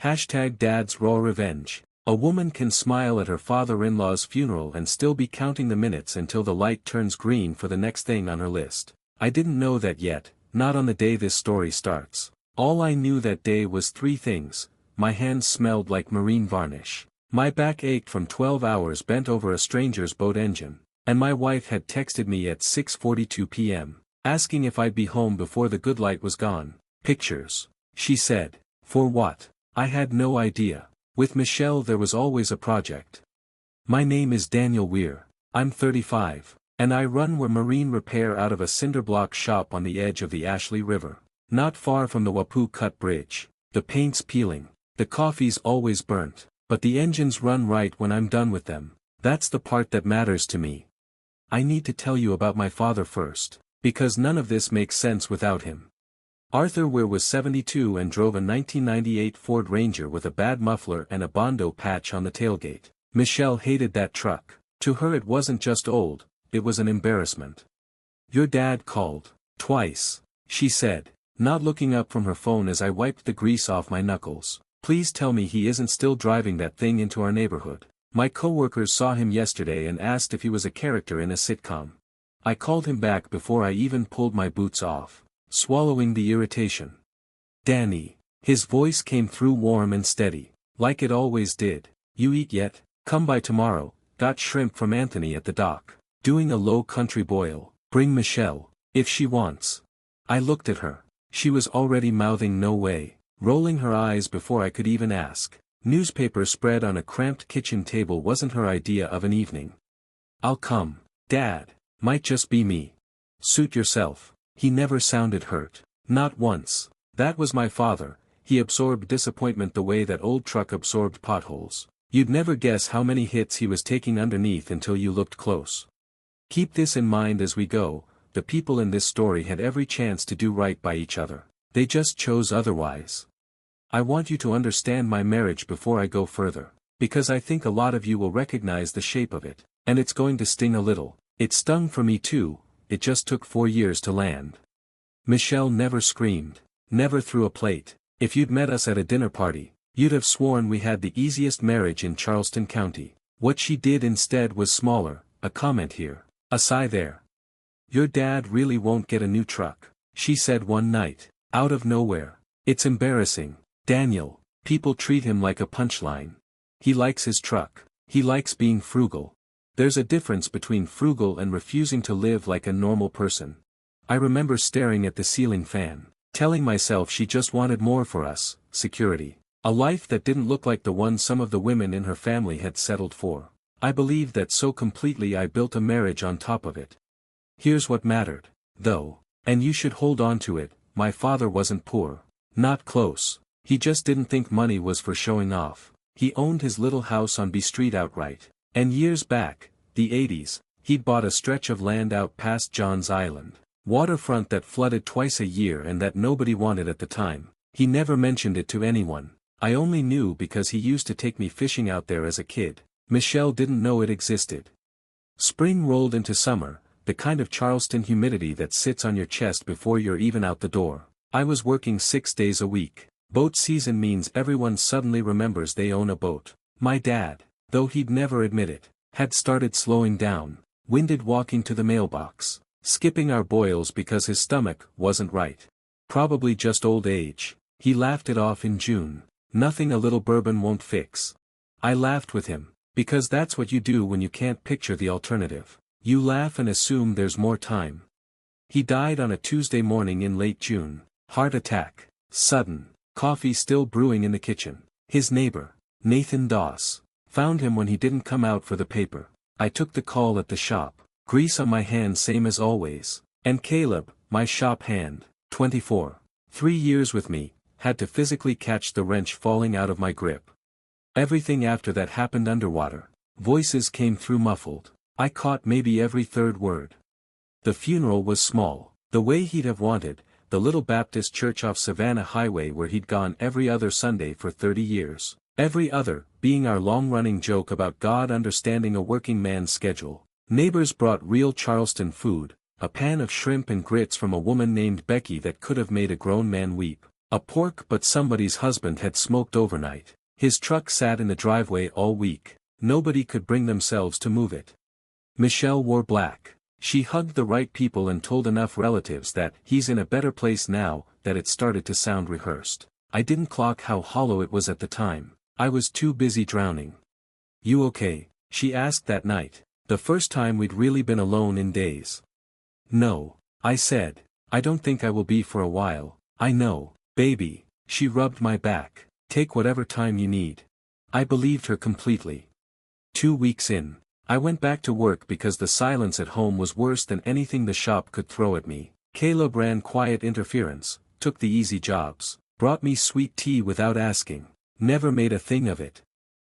#Dad's Raw Revenge. A woman can smile at her father-in-law's funeral and still be counting the minutes until the light turns green for the next thing on her list. I didn't know that yet, not on the day this story starts. All I knew that day was three things: my hands smelled like marine varnish, my back ached from 12 hours bent over a stranger's boat engine, and my wife had texted me at 6:42 p.m., asking if I'd be home before the good light was gone. Pictures, she said. For what? I had no idea. With Michelle there was always a project. My name is Daniel Weir, I'm 35, and I run marine repair out of a cinderblock shop on the edge of the Ashley River, not far from the Wapoo Cut Bridge. The paint's peeling, the coffee's always burnt, but the engines run right when I'm done with them. That's the part that matters to me. I need to tell you about my father first, because none of this makes sense without him. Arthur Weir was 72 and drove a 1998 Ford Ranger with a bad muffler and a Bondo patch on the tailgate. Michelle hated that truck. To her it wasn't just old, it was an embarrassment. "Your dad called. Twice," she said, not looking up from her phone as I wiped the grease off my knuckles. "Please tell me he isn't still driving that thing into our neighborhood. My coworkers saw him yesterday and asked if he was a character in a sitcom." I called him back before I even pulled my boots off, swallowing the irritation. "Danny." His voice came through warm and steady, like it always did. "You eat yet? Come by tomorrow. Got shrimp from Anthony at the dock. Doing a low country boil. Bring Michelle, if she wants." I looked at her. She was already mouthing "no way," rolling her eyes before I could even ask. Newspaper spread on a cramped kitchen table wasn't her idea of an evening. "I'll come, Dad. Might just be me." "Suit yourself." He never sounded hurt. Not once. That was my father. He absorbed disappointment the way that old truck absorbed potholes. You'd never guess how many hits he was taking underneath until you looked close. Keep this in mind as we go. The people in this story had every chance to do right by each other. They just chose otherwise. I want you to understand my marriage before I go further, because I think a lot of you will recognize the shape of it, and it's going to sting a little. It stung for me too. It just took 4 years to land. Michelle never screamed, never threw a plate. If you'd met us at a dinner party, you'd have sworn we had the easiest marriage in Charleston County. What she did instead was smaller, a comment here, a sigh there. "Your dad really won't get a new truck," she said one night, out of nowhere. "It's embarrassing, Daniel. People treat him like a punchline. He likes his truck. He likes being frugal. There's a difference between frugal and refusing to live like a normal person." I remember staring at the ceiling fan, telling myself she just wanted more for us: security. A life that didn't look like the one some of the women in her family had settled for. I believed that so completely I built a marriage on top of it. Here's what mattered, though, and you should hold on to it: my father wasn't poor. Not close. He just didn't think money was for showing off. He owned his little house on B Street outright. And years back, the 80s, he'd bought a stretch of land out past John's Island, waterfront that flooded twice a year and that nobody wanted at the time. He never mentioned it to anyone. I only knew because he used to take me fishing out there as a kid. Michelle didn't know it existed. Spring rolled into summer, the kind of Charleston humidity that sits on your chest before you're even out the door. I was working 6 days a week. Boat season means everyone suddenly remembers they own a boat. My dad, though he'd never admit it, had started slowing down, winded walking to the mailbox, skipping our boils because his stomach wasn't right. Probably just old age. He laughed it off in June. Nothing a little bourbon won't fix. I laughed with him, because that's what you do when you can't picture the alternative. You laugh and assume there's more time. He died on a Tuesday morning in late June. Heart attack. Sudden. Coffee still brewing in the kitchen. His neighbor, Nathan Doss, found him when he didn't come out for the paper. I took the call at the shop. Grease on my hands same as always. And Caleb, my shop hand, 24. 3 years with me, had to physically catch the wrench falling out of my grip. Everything after that happened underwater. Voices came through muffled. I caught maybe every third word. The funeral was small, the way he'd have wanted, the little Baptist church off Savannah Highway where he'd gone every other Sunday for 30 years. Every other, being our long-running joke about God understanding a working man's schedule. Neighbors brought real Charleston food, a pan of shrimp and grits from a woman named Becky that could have made a grown man weep. A pork, but somebody's husband had smoked overnight. His truck sat in the driveway all week. Nobody could bring themselves to move it. Michelle wore black. She hugged the right people and told enough relatives that he's in a better place now, that it started to sound rehearsed. I didn't clock how hollow it was at the time. I was too busy drowning. "You okay?" she asked that night, the first time we'd really been alone in days. "No," I said. "I don't think I will be for a while." "I know, baby." She rubbed my back. "Take whatever time you need." I believed her completely. 2 weeks in, I went back to work because the silence at home was worse than anything the shop could throw at me. Caleb ran quiet interference, took the easy jobs, brought me sweet tea without asking, never made a thing of it.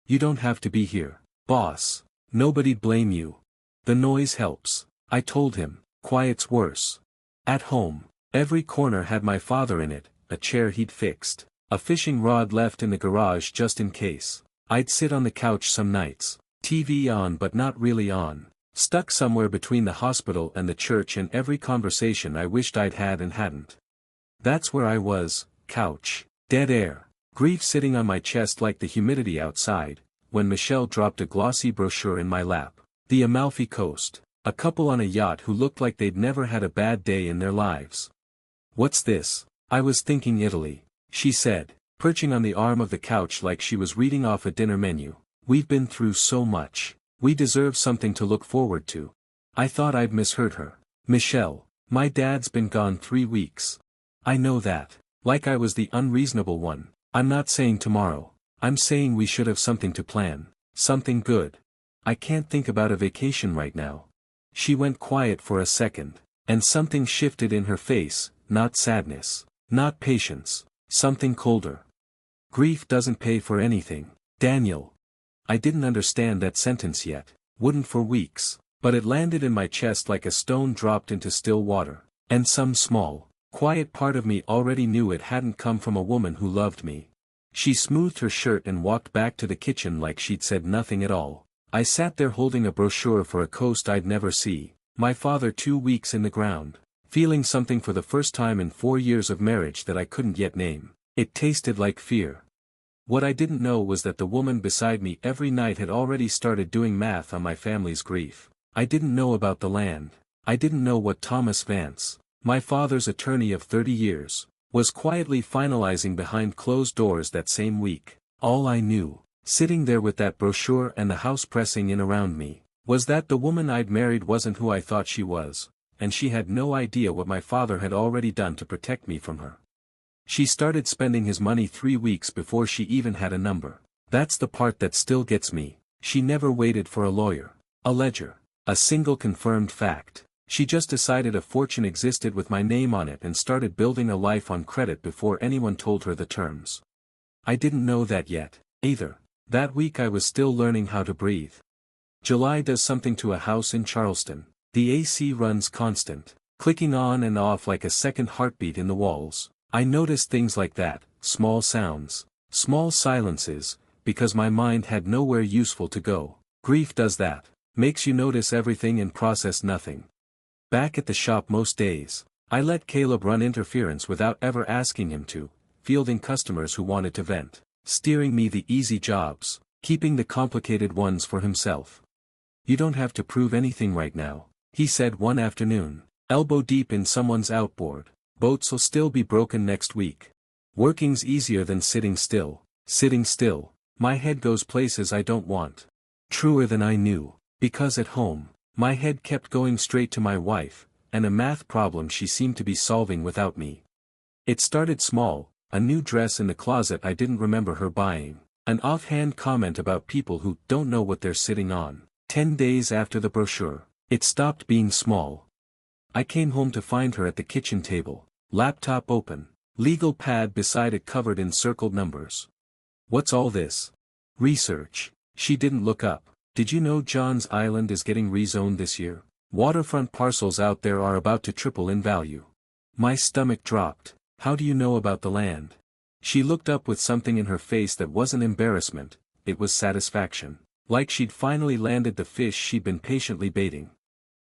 "You don't have to be here, boss. Nobody'd blame you. The noise helps," I told him. "Quiet's worse." At home, every corner had my father in it, a chair he'd fixed, a fishing rod left in the garage just in case. I'd sit on the couch some nights, TV on but not really on, stuck somewhere between the hospital and the church, and every conversation I wished I'd had and hadn't. That's where I was, couch, dead air, grief sitting on my chest like the humidity outside, when Michelle dropped a glossy brochure in my lap. The Amalfi Coast, a couple on a yacht who looked like they'd never had a bad day in their lives. "What's this?" "I was thinking Italy," she said, perching on the arm of the couch like she was reading off a dinner menu. "We've been through so much. We deserve something to look forward to." I thought I'd misheard her. "Michelle, my dad's been gone 3 weeks." "I know that." Like I was the unreasonable one. "I'm not saying tomorrow. I'm saying we should have something to plan. Something good. I can't think about a vacation right now." She went quiet for a second, and something shifted in her face, not sadness, not patience, something colder. "Grief doesn't pay for anything, Daniel." I didn't understand that sentence yet, wouldn't for weeks, but it landed in my chest like a stone dropped into still water, and some small, quiet part of me already knew it hadn't come from a woman who loved me. She smoothed her shirt and walked back to the kitchen like she'd said nothing at all. I sat there holding a brochure for a coast I'd never see, my father 2 weeks in the ground, feeling something for the first time in 4 years of marriage that I couldn't yet name. It tasted like fear. What I didn't know was that the woman beside me every night had already started doing math on my family's grief. I didn't know about the land. I didn't know what Thomas Vance, my father's attorney of 30 years, was quietly finalizing behind closed doors that same week. All I knew, sitting there with that brochure and the house pressing in around me, was that the woman I'd married wasn't who I thought she was, and she had no idea what my father had already done to protect me from her. She started spending his money 3 weeks before she even had a number. That's the part that still gets me. She never waited for a lawyer, a ledger, a single confirmed fact. She just decided a fortune existed with my name on it and started building a life on credit before anyone told her the terms. I didn't know that yet, either. That week I was still learning how to breathe. July does something to a house in Charleston. The AC runs constant, clicking on and off like a second heartbeat in the walls. I noticed things like that, small sounds, small silences, because my mind had nowhere useful to go. Grief does that, makes you notice everything and process nothing. Back at the shop most days, I let Caleb run interference without ever asking him to, fielding customers who wanted to vent, steering me the easy jobs, keeping the complicated ones for himself. "You don't have to prove anything right now," he said one afternoon, elbow deep in someone's outboard. "Boats'll still be broken next week. Working's easier than sitting still. Sitting still, my head goes places I don't want." Truer than I knew, because at home, my head kept going straight to my wife, and a math problem she seemed to be solving without me. It started small, a new dress in the closet I didn't remember her buying, an offhand comment about people who don't know what they're sitting on. 10 days after the brochure, it stopped being small. I came home to find her at the kitchen table, laptop open, legal pad beside it covered in circled numbers. "What's all this?" "Research." She didn't look up. "Did you know John's Island is getting rezoned this year? Waterfront parcels out there are about to triple in value." My stomach dropped. "How do you know about the land?" She looked up with something in her face that wasn't embarrassment, it was satisfaction, like she'd finally landed the fish she'd been patiently baiting.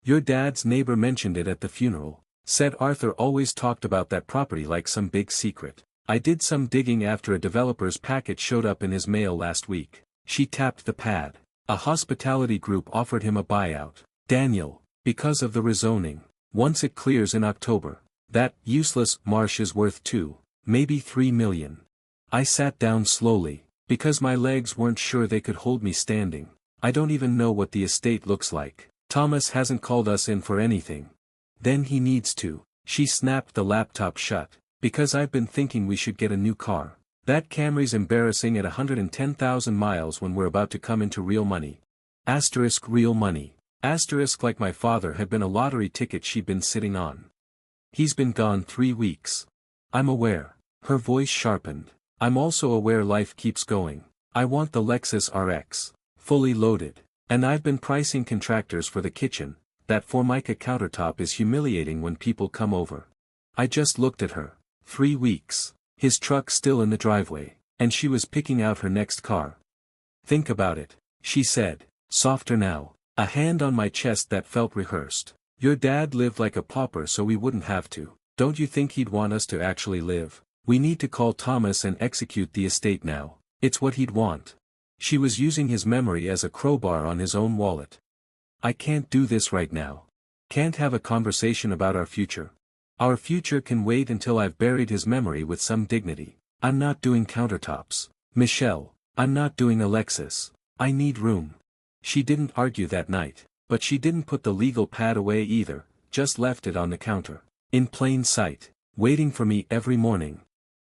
"Your dad's neighbor mentioned it at the funeral. Said Arthur always talked about that property like some big secret." I did some digging after a developer's packet showed up in his mail last week. She tapped the pad. A hospitality group offered him a buyout. Daniel, because of the rezoning. Once it clears in October, that useless marsh is worth 2, maybe 3 million. I sat down slowly, because my legs weren't sure they could hold me standing. I don't even know what the estate looks like. Thomas hasn't called us in for anything. Then he needs to. She snapped the laptop shut. Because I've been thinking we should get a new car. That Camry's embarrassing at 110,000 miles when we're about to come into real money. Asterisk real money. Asterisk like my father had been a lottery ticket she'd been sitting on. He's been gone 3 weeks. I'm aware. Her voice sharpened. I'm also aware life keeps going. I want the Lexus RX. Fully loaded. And I've been pricing contractors for the kitchen. That Formica countertop is humiliating when people come over. I just looked at her. 3 weeks. His truck still in the driveway. And she was picking out her next car. Think about it, she said, softer now. A hand on my chest that felt rehearsed. Your dad lived like a pauper so we wouldn't have to. Don't you think he'd want us to actually live? We need to call Thomas and execute the estate now. It's what he'd want. She was using his memory as a crowbar on his own wallet. I can't do this right now. Can't have a conversation about our future. Our future can wait until I've buried his memory with some dignity. I'm not doing countertops. Michelle, I'm not doing Alexis. I need room. She didn't argue that night, but she didn't put the legal pad away either, just left it on the counter. In plain sight, waiting for me every morning.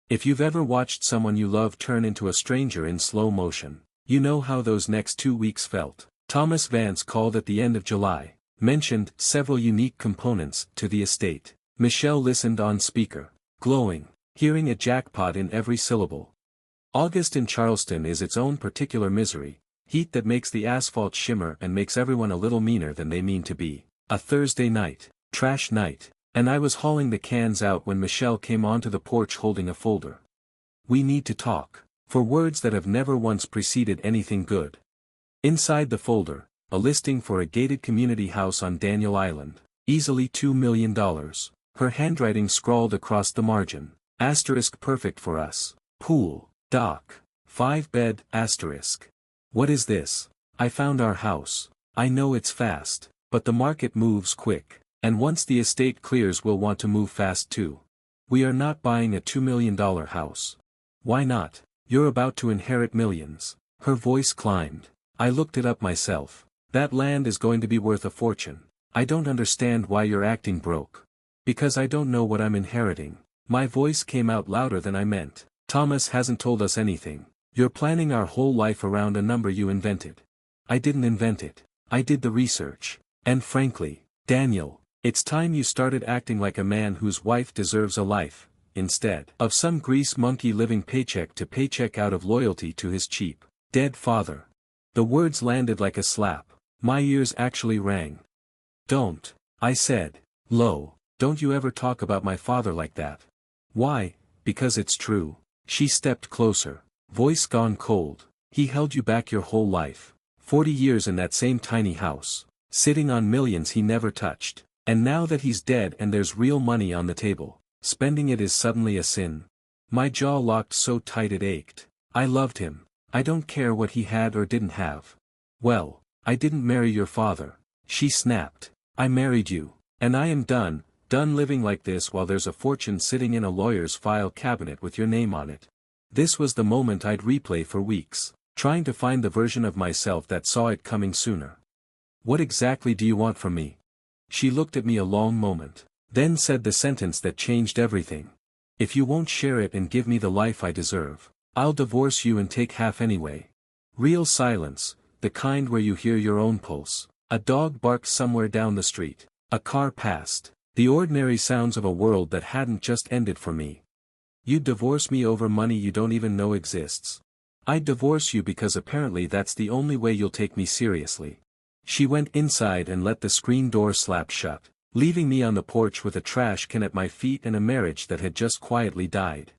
If you've ever watched someone you love turn into a stranger in slow motion, you know how those next 2 weeks felt. Thomas Vance called at the end of July, mentioned several unique components to the estate. Michelle listened on speaker, glowing, hearing a jackpot in every syllable. August in Charleston is its own particular misery, heat that makes the asphalt shimmer and makes everyone a little meaner than they mean to be. A Thursday night, trash night, and I was hauling the cans out when Michelle came onto the porch holding a folder. We need to talk, for words that have never once preceded anything good. Inside the folder, a listing for a gated community house on Daniel Island, easily $2 million. Her handwriting scrawled across the margin. Asterisk perfect for us. Pool, dock, 5-bed, asterisk. What is this? I found our house. I know it's fast, but the market moves quick, and once the estate clears we'll want to move fast too. We are not buying a $2 million house. Why not? You're about to inherit millions. Her voice climbed. I looked it up myself. That land is going to be worth a fortune. I don't understand why you're acting broke. Because I don't know what I'm inheriting. My voice came out louder than I meant. Thomas hasn't told us anything. You're planning our whole life around a number you invented. I didn't invent it. I did the research. And frankly, Daniel, it's time you started acting like a man whose wife deserves a life, instead of some grease monkey living paycheck to paycheck out of loyalty to his cheap, dead father. The words landed like a slap. My ears actually rang. Don't, I said, low. Don't you ever talk about my father like that. Why? Because it's true. She stepped closer, voice gone cold. He held you back your whole life. 40 years in that same tiny house, sitting on millions he never touched. And now that he's dead and there's real money on the table, spending it is suddenly a sin. My jaw locked so tight it ached. I loved him. I don't care what he had or didn't have. Well, I didn't marry your father. She snapped. I married you. And I am done living like this while there's a fortune sitting in a lawyer's file cabinet with your name on it. This was the moment I'd replay for weeks, trying to find the version of myself that saw it coming sooner. What exactly do you want from me? She looked at me a long moment, then said the sentence that changed everything. If you won't share it and give me the life I deserve, I'll divorce you and take half anyway. Real silence, the kind where you hear your own pulse. A dog barked somewhere down the street. A car passed. The ordinary sounds of a world that hadn't just ended for me. You'd divorce me over money you don't even know exists. I'd divorce you because apparently that's the only way you'll take me seriously. She went inside and let the screen door slap shut, leaving me on the porch with a trash can at my feet and a marriage that had just quietly died.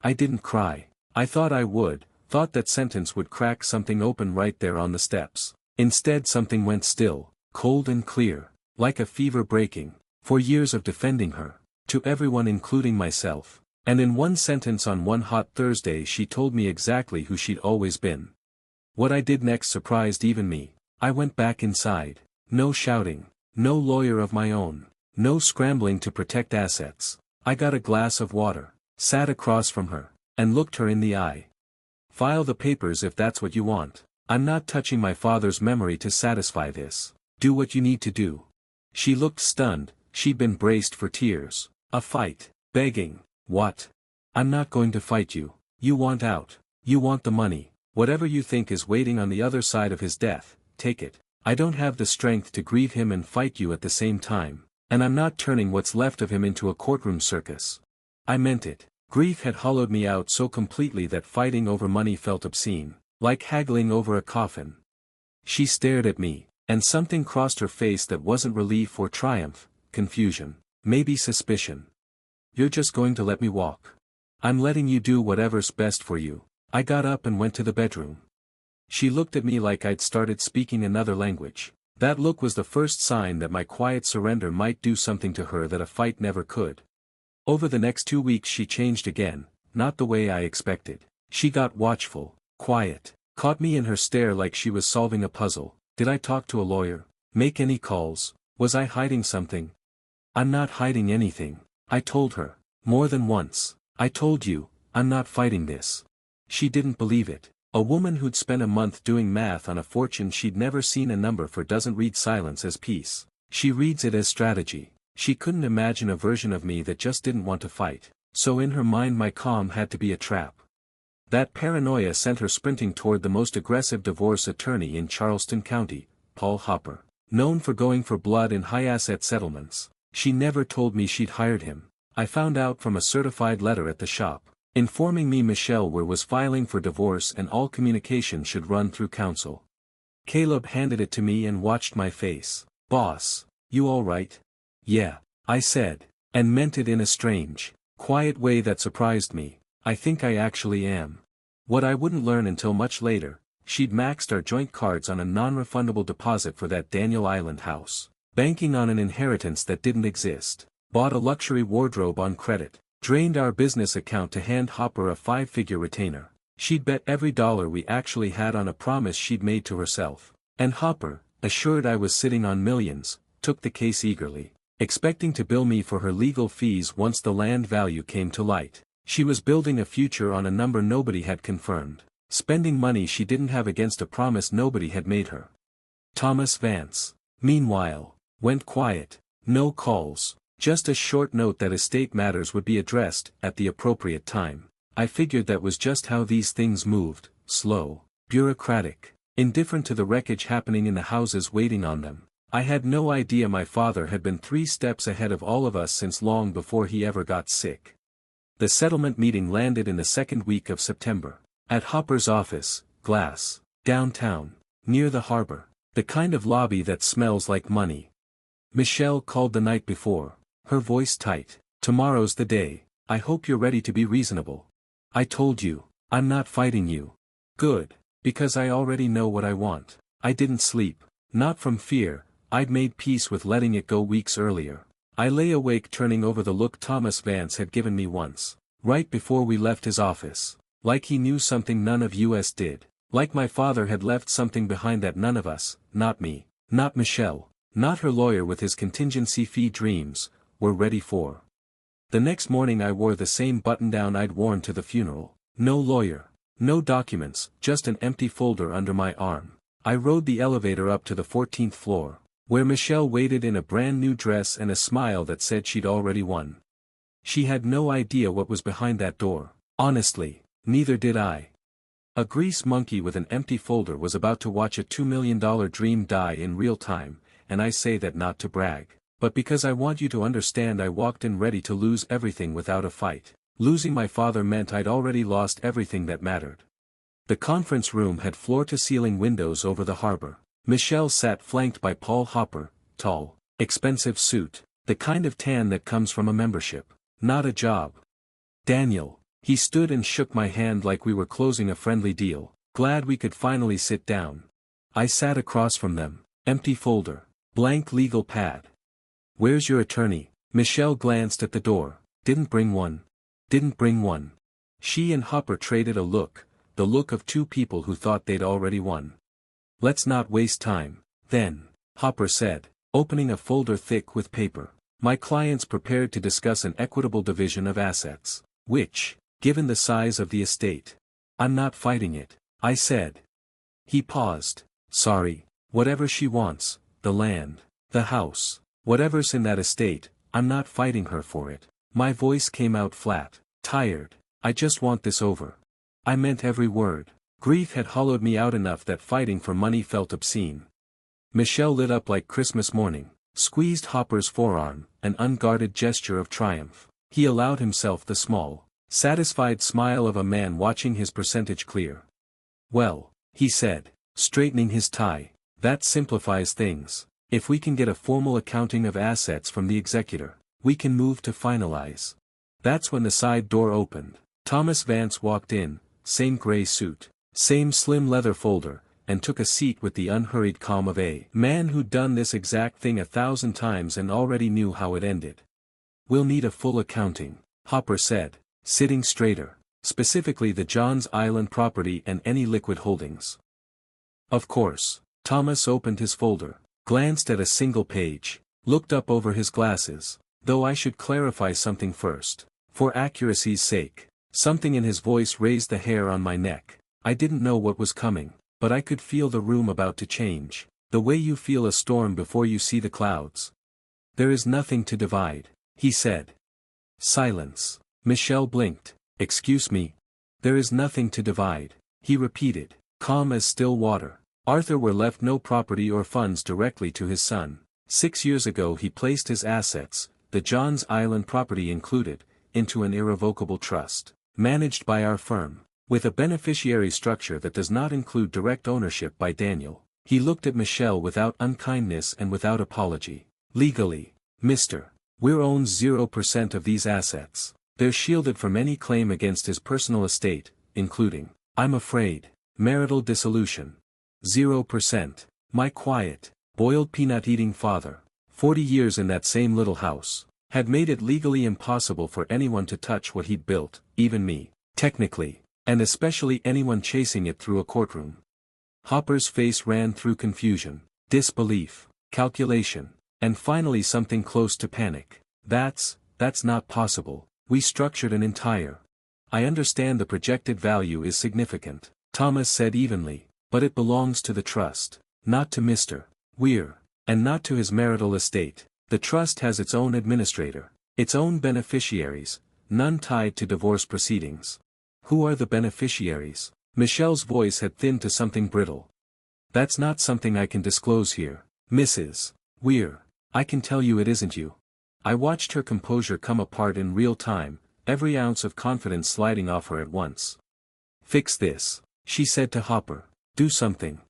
I didn't cry. I thought I would, thought that sentence would crack something open right there on the steps. Instead something went still, cold and clear, like a fever breaking. For years of defending her, to everyone including myself, And in one sentence on one hot Thursday she told me exactly who she'd always been. What I did next surprised even me. I went back inside. No shouting. No lawyer of my own. No scrambling to protect assets. I got a glass of water, sat across from her, and looked her in the eye. File the papers if that's what you want. I'm not touching my father's memory to satisfy this. Do what you need to do. She looked stunned, she'd been braced for tears. A fight. Begging. What? I'm not going to fight you. You want out. You want the money. Whatever you think is waiting on the other side of his death, take it. I don't have the strength to grieve him and fight you at the same time. And I'm not turning what's left of him into a courtroom circus. I meant it. Grief had hollowed me out so completely that fighting over money felt obscene. Like haggling over a coffin. She stared at me, and something crossed her face that wasn't relief or triumph, confusion, maybe suspicion. You're just going to let me walk. I'm letting you do whatever's best for you. I got up and went to the bedroom. She looked at me like I'd started speaking another language. That look was the first sign that my quiet surrender might do something to her that a fight never could. Over the next 2 weeks she changed again, not the way I expected. She got watchful. Quiet. Caught me in her stare like she was solving a puzzle. Did I talk to a lawyer? Make any calls? Was I hiding something? I'm not hiding anything. I told her. More than once. I told you, I'm not fighting this. She didn't believe it. A woman who'd spent a month doing math on a fortune she'd never seen a number for doesn't read silence as peace. She reads it as strategy. She couldn't imagine a version of me that just didn't want to fight. So in her mind my calm had to be a trap. That paranoia sent her sprinting toward the most aggressive divorce attorney in Charleston County, Paul Hopper. Known for going for blood in high-asset settlements. She never told me she'd hired him. I found out from a certified letter at the shop, informing me Michelle was filing for divorce and all communication should run through counsel. Caleb handed it to me and watched my face. Boss, you all right? Yeah, I said, and meant it in a strange, quiet way that surprised me. I think I actually am. What I wouldn't learn until much later, she'd maxed our joint cards on a non-refundable deposit for that Daniel Island house, banking on an inheritance that didn't exist, bought a luxury wardrobe on credit, drained our business account to hand Hopper a 5-figure retainer. She'd bet every dollar we actually had on a promise she'd made to herself. And Hopper, assured I was sitting on millions, took the case eagerly, expecting to bill me for her legal fees once the land value came to light. She was building a future on a number nobody had confirmed, spending money she didn't have against a promise nobody had made her. Thomas Vance, meanwhile, went quiet, no calls, just a short note that estate matters would be addressed at the appropriate time. I figured that was just how these things moved, slow, bureaucratic, indifferent to the wreckage happening in the houses waiting on them. I had no idea my father had been 3 steps ahead of all of us since long before he ever got sick. The settlement meeting landed in the second week of September. At Hopper's office, Glass, downtown, near the harbor, the kind of lobby that smells like money. Michelle called the night before, her voice tight. Tomorrow's the day, I hope you're ready to be reasonable. I told you, I'm not fighting you. Good, because I already know what I want. I didn't sleep, not from fear, I'd made peace with letting it go weeks earlier. I lay awake turning over the look Thomas Vance had given me once, right before we left his office, like he knew something none of us did, like my father had left something behind that none of us, not me, not Michelle, not her lawyer with his contingency fee dreams, were ready for. The next morning I wore the same button-down I'd worn to the funeral. No lawyer, no documents, just an empty folder under my arm. I rode the elevator up to the 14th floor, where Michelle waited in a brand new dress and a smile that said she'd already won. She had no idea what was behind that door. Honestly, neither did I. A grease monkey with an empty folder was about to watch a $2 million dream die in real time, and I say that not to brag, but because I want you to understand I walked in ready to lose everything without a fight. Losing my father meant I'd already lost everything that mattered. The conference room had floor-to-ceiling windows over the harbor. Michelle sat flanked by Paul Hopper, tall, expensive suit, the kind of tan that comes from a membership, not a job. Daniel, he stood and shook my hand like we were closing a friendly deal, glad we could finally sit down. I sat across from them, empty folder, blank legal pad. Where's your attorney? Michelle glanced at the door, didn't bring one. Didn't bring one. She and Hopper traded a look, the look of two people who thought they'd already won. Let's not waste time, then, Hopper said, opening a folder thick with paper. My client's prepared to discuss an equitable division of assets, which, given the size of the estate. I'm not fighting it, I said. He paused. Sorry, whatever she wants, the land, the house, whatever's in that estate, I'm not fighting her for it. My voice came out flat, tired. I just want this over. I meant every word. Grief had hollowed me out enough that fighting for money felt obscene. Michelle lit up like Christmas morning, squeezed Hopper's forearm, an unguarded gesture of triumph. He allowed himself the small, satisfied smile of a man watching his percentage clear. Well, he said, straightening his tie, that simplifies things. If we can get a formal accounting of assets from the executor, we can move to finalize. That's when the side door opened. Thomas Vance walked in, same gray suit, same slim leather folder, and took a seat with the unhurried calm of a man who'd done this exact thing 1,000 times and already knew how it ended. We'll need a full accounting, Hopper said, sitting straighter, specifically the Johns Island property and any liquid holdings. Of course. Thomas opened his folder, glanced at a single page, looked up over his glasses, though I should clarify something first, for accuracy's sake. Something in his voice raised the hair on my neck. I didn't know what was coming, but I could feel the room about to change, the way you feel a storm before you see the clouds. There is nothing to divide, he said. Silence. Michelle blinked. Excuse me. There is nothing to divide, he repeated, calm as still water. Arthur were left no property or funds directly to his son. 6 years ago he placed his assets, the Johns Island property included, into an irrevocable trust, managed by our firm, with a beneficiary structure that does not include direct ownership by Daniel. He looked at Michelle without unkindness and without apology. Legally, Mr. Weir owns 0% of these assets. They're shielded from any claim against his personal estate, including, I'm afraid, marital dissolution. 0%. My quiet, boiled peanut-eating father, 40 years in that same little house, had made it legally impossible for anyone to touch what he'd built, even me, technically, and especially anyone chasing it through a courtroom. Hopper's face ran through confusion, disbelief, calculation, and finally something close to panic. That's not possible. We structured an entire. I understand the projected value is significant, Thomas said evenly, but it belongs to the trust, not to Mr. Weir, and not to his marital estate. The trust has its own administrator, its own beneficiaries, none tied to divorce proceedings. Who are the beneficiaries? Michelle's voice had thinned to something brittle. That's not something I can disclose here, Mrs. Weir. I can tell you it isn't you. I watched her composure come apart in real time, every ounce of confidence sliding off her at once. Fix this, she said to Hopper. Do something.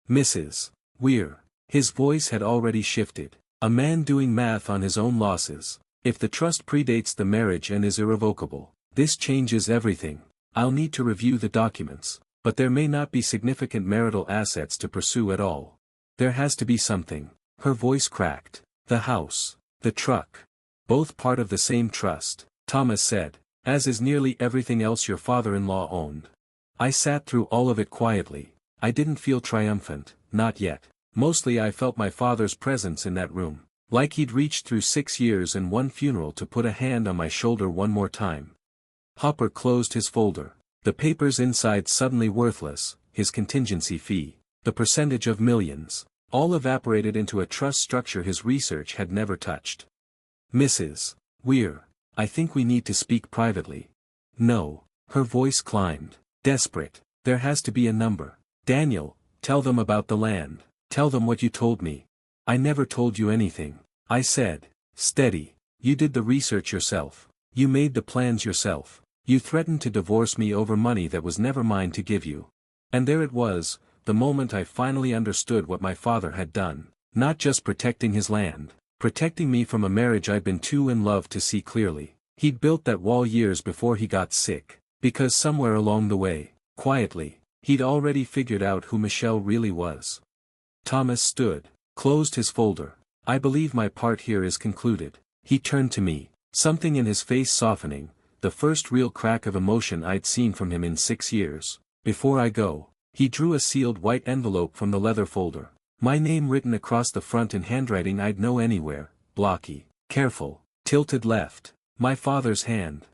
Mrs. Weir. His voice had already shifted. A man doing math on his own losses. If the trust predates the marriage and is irrevocable, this changes everything. I'll need to review the documents, but there may not be significant marital assets to pursue at all. There has to be something. Her voice cracked. The house. The truck. Both part of the same trust, Thomas said, as is nearly everything else your father-in-law owned. I sat through all of it quietly. I didn't feel triumphant, not yet. Mostly I felt my father's presence in that room, like he'd reached through 6 years and 1 funeral to put a hand on my shoulder one more time. Hopper closed his folder. The papers inside suddenly worthless, his contingency fee, the percentage of millions, all evaporated into a trust structure his research had never touched. Mrs. Weir, I think we need to speak privately. No, her voice climbed, desperate. There has to be a number. Daniel, tell them about the land. Tell them what you told me. I never told you anything, I said, steady. You did the research yourself. You made the plans yourself. You threatened to divorce me over money that was never mine to give you. And there it was, the moment I finally understood what my father had done. Not just protecting his land, protecting me from a marriage I'd been too in love to see clearly. He'd built that wall years before he got sick, because somewhere along the way, quietly, he'd already figured out who Michelle really was. Thomas stood, closed his folder. I believe my part here is concluded. He turned to me, something in his face softening, the first real crack of emotion I'd seen from him in 6 years. Before I go, he drew a sealed white envelope from the leather folder. My name written across the front in handwriting I'd know anywhere, blocky, careful, tilted left. My father's hand.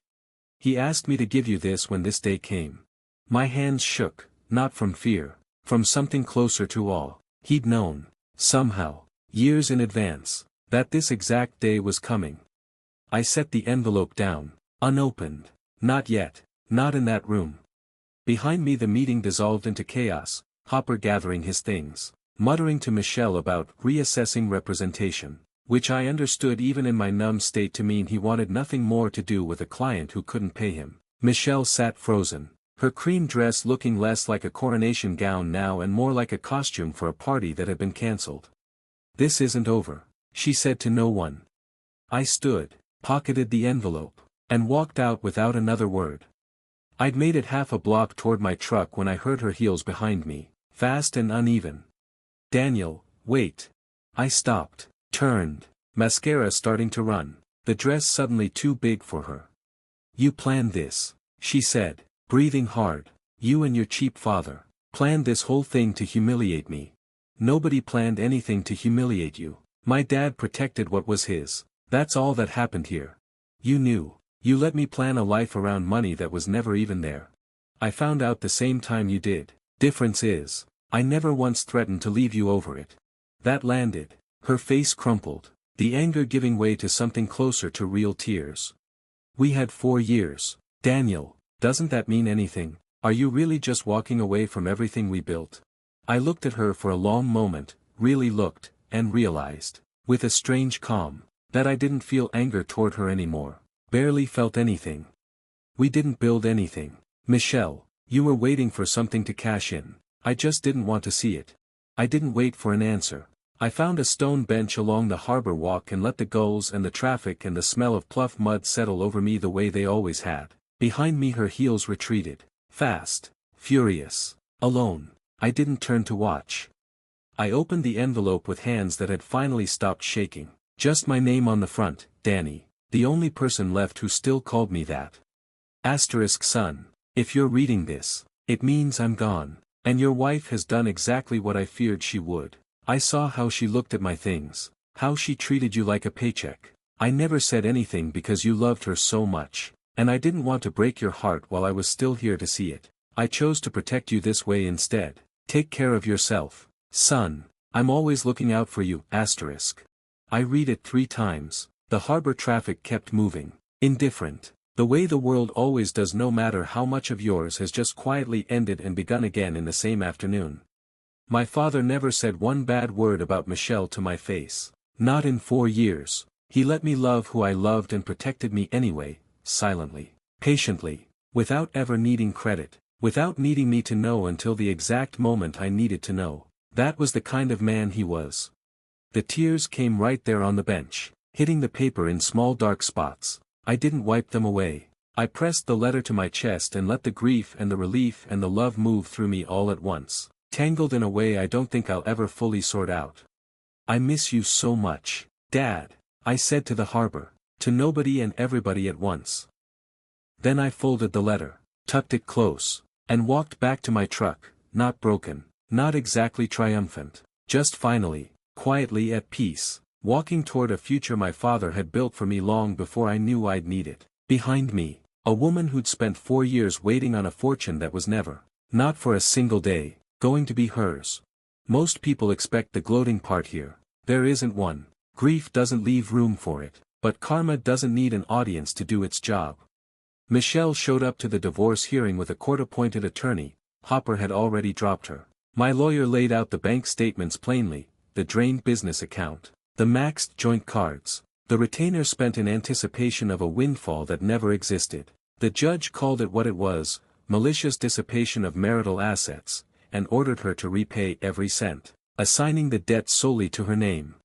He asked me to give you this when this day came. My hands shook, not from fear, from something closer to awe. He'd known, somehow, years in advance, that this exact day was coming. I set the envelope down, unopened. Not yet, not in that room. Behind me the meeting dissolved into chaos, Hopper gathering his things, muttering to Michelle about reassessing representation, which I understood even in my numb state to mean he wanted nothing more to do with a client who couldn't pay him. Michelle sat frozen, her cream dress looking less like a coronation gown now and more like a costume for a party that had been cancelled. "This isn't over," she said to no one. I stood, pocketed the envelope, and walked out without another word. I'd made it half a block toward my truck when I heard her heels behind me, fast and uneven. "Daniel, wait." I stopped, turned, mascara starting to run, the dress suddenly too big for her. "You planned this," she said, breathing hard. "You and your cheap father planned this whole thing to humiliate me." "Nobody planned anything to humiliate you. My dad protected what was his. That's all that happened here. You knew. You let me plan a life around money that was never even there. I found out the same time you did. Difference is, I never once threatened to leave you over it." That landed. Her face crumpled, the anger giving way to something closer to real tears. "We had 4 years. Daniel, doesn't that mean anything? Are you really just walking away from everything we built?" I looked at her for a long moment, really looked, and realized, with a strange calm, that I didn't feel anger toward her anymore. Barely felt anything. "We didn't build anything. Michelle, you were waiting for something to cash in. I just didn't want to see it. I didn't wait for an answer. I found a stone bench along the harbor walk and let the gulls and the traffic and the smell of pluff mud settle over me the way they always had." Behind me her heels retreated. Fast. Furious. Alone. I didn't turn to watch. I opened the envelope with hands that had finally stopped shaking. Just my name on the front, Danny, the only person left who still called me that. Asterisk son, if you're reading this, it means I'm gone, and your wife has done exactly what I feared she would. I saw how she looked at my things, how she treated you like a paycheck. I never said anything because you loved her so much, and I didn't want to break your heart while I was still here to see it. I chose to protect you this way instead. Take care of yourself, son. I'm always looking out for you, asterisk. I read it 3 times. The harbor traffic kept moving. Indifferent. The way the world always does, no matter how much of yours has just quietly ended and begun again in the same afternoon. My father never said one bad word about Michelle to my face. Not in 4 years. He let me love who I loved and protected me anyway, silently, patiently, without ever needing credit, without needing me to know until the exact moment I needed to know. That was the kind of man he was. The tears came right there on the bench, hitting the paper in small dark spots. I didn't wipe them away. I pressed the letter to my chest and let the grief and the relief and the love move through me all at once, tangled in a way I don't think I'll ever fully sort out. "I miss you so much, Dad," I said to the harbor, to nobody and everybody at once. Then I folded the letter, tucked it close, and walked back to my truck, not broken, not exactly triumphant, just finally, quietly at peace, walking toward a future my father had built for me long before I knew I'd need it. Behind me, a woman who'd spent 4 years waiting on a fortune that was never, not for a single day, going to be hers. Most people expect the gloating part here. There isn't one. Grief doesn't leave room for it, but karma doesn't need an audience to do its job. Michelle showed up to the divorce hearing with a court-appointed attorney. Hopper had already dropped her. My lawyer laid out the bank statements plainly, the drained business account, the maxed joint cards, the retainer spent in anticipation of a windfall that never existed. The judge called it what it was, malicious dissipation of marital assets, and ordered her to repay every cent, assigning the debt solely to her name.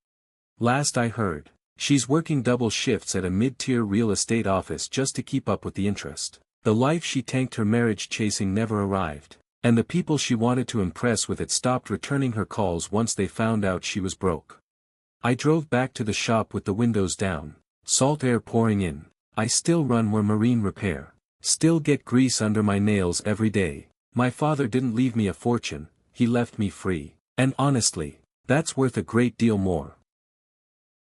Last I heard, she's working double shifts at a mid-tier real estate office just to keep up with the interest. The life she tanked her marriage chasing never arrived, and the people she wanted to impress with it stopped returning her calls once they found out she was broke. I drove back to the shop with the windows down, salt air pouring in, I still run where marine repair. Still get grease under my nails every day. My father didn't leave me a fortune, he left me free. And honestly, that's worth a great deal more.